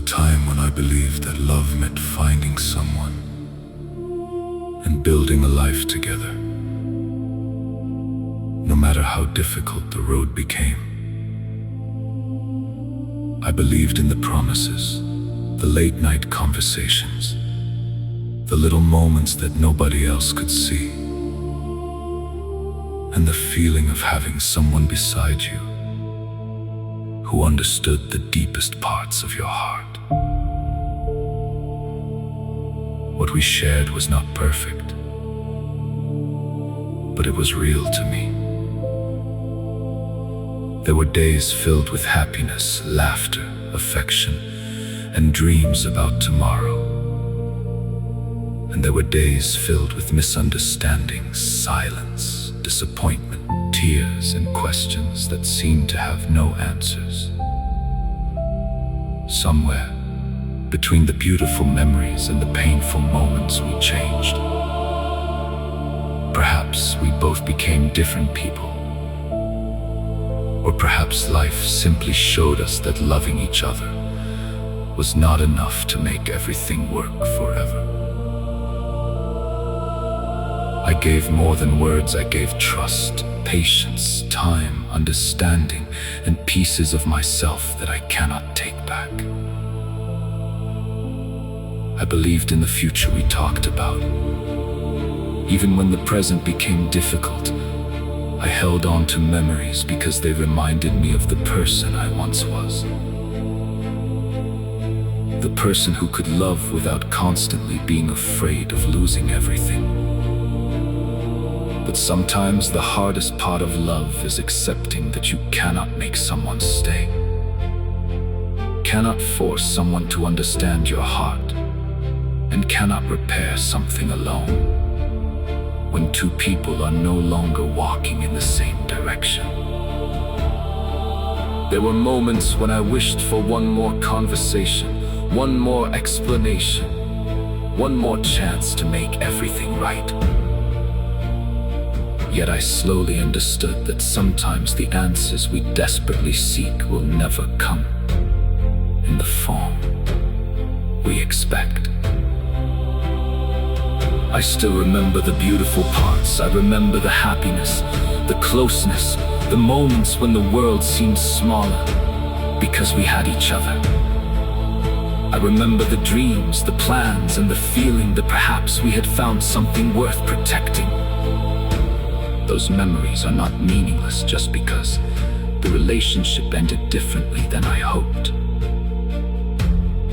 time when I believed that love meant finding someone and building a life together, no matter how difficult the road became. I believed in the promises, the late-night conversations, the little moments that nobody else could see, and the feeling of having someone beside you who understood the deepest parts of your heart. What we shared was not perfect, but it was real to me. There were days filled with happiness, laughter, affection, and dreams about tomorrow. And there were days filled with misunderstandings, silence, disappointment, tears, and questions that seemed to have no answers. Somewhere between the beautiful memories and the painful moments, we changed. Perhaps we both became different people. Or perhaps life simply showed us that loving each other was not enough to make everything work forever. I gave more than words. I gave trust, patience, time, understanding, and pieces of myself that I cannot take back. I believed in the future we talked about. Even when the present became difficult, I held on to memories because they reminded me of the person I once was. The person who could love without constantly being afraid of losing everything. But sometimes the hardest part of love is accepting that you cannot make someone stay. Cannot force someone to understand your heart, and cannot repair something alone when two people are no longer walking in the same direction. There were moments when I wished for one more conversation, one more explanation, one more chance to make everything right. Yet I slowly understood that sometimes the answers we desperately seek will never come in the form we expect. I still remember the beautiful parts. I remember the happiness, the closeness, the moments when the world seemed smaller because we had each other. I remember the dreams, the plans, and the feeling that perhaps we had found something worth protecting. Those memories are not meaningless just because the relationship ended differently than I hoped.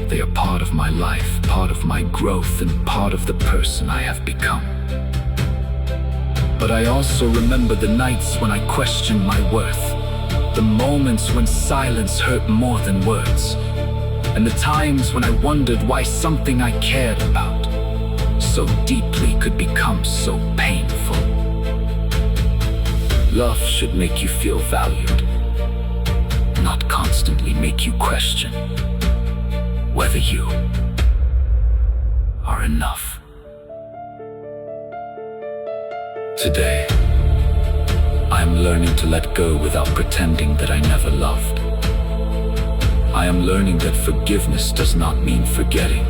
They are part of my life, part of my growth, and part of the person I have become. But I also remember the nights when I questioned my worth, the moments when silence hurt more than words, and the times when I wondered why something I cared about so deeply could become so painful. Love should make you feel valued, not constantly make you question whether you are enough. Today, I am learning to let go without pretending that I never loved. I am learning that forgiveness does not mean forgetting,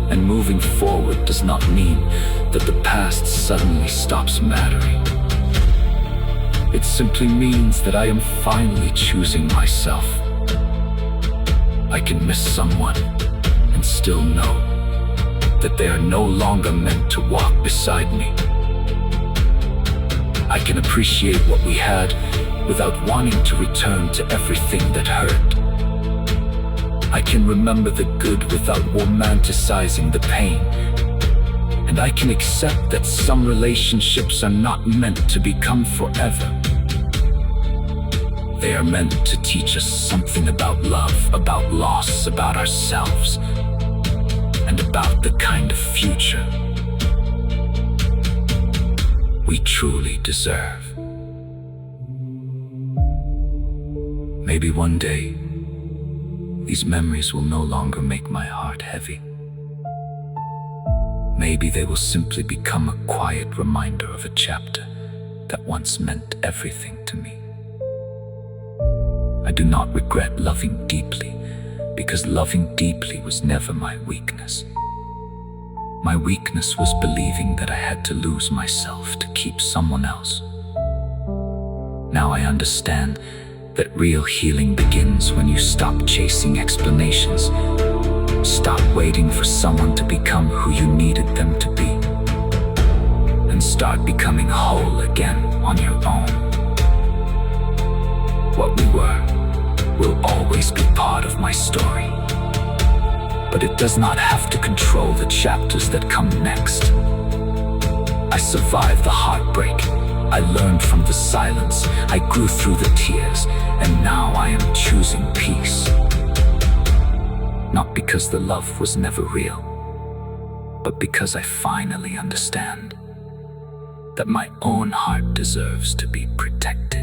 and moving forward does not mean that the past suddenly stops mattering. It simply means that I am finally choosing myself. I can miss someone and still know that they are no longer meant to walk beside me. I can appreciate what we had without wanting to return to everything that hurt. I can remember the good without romanticizing the pain. And I can accept that some relationships are not meant to become forever. They are meant to teach us something about love, about loss, about ourselves, and about the kind of future we truly deserve. Maybe one day, these memories will no longer make my heart heavy. Maybe they will simply become a quiet reminder of a chapter that once meant everything to me. I do not regret loving deeply because loving deeply was never my weakness. My weakness was believing that I had to lose myself to keep someone else. Now I understand that real healing begins when you stop chasing explanations, stop waiting for someone to become who you needed them to be, and start becoming whole again on your own. What we were will always be part of my story, but it does not have to control the chapters that come next. I survived the heartbreak, I learned from the silence, I grew through the tears, and now I am choosing peace. Not because the love was never real, but because I finally understand that my own heart deserves to be protected.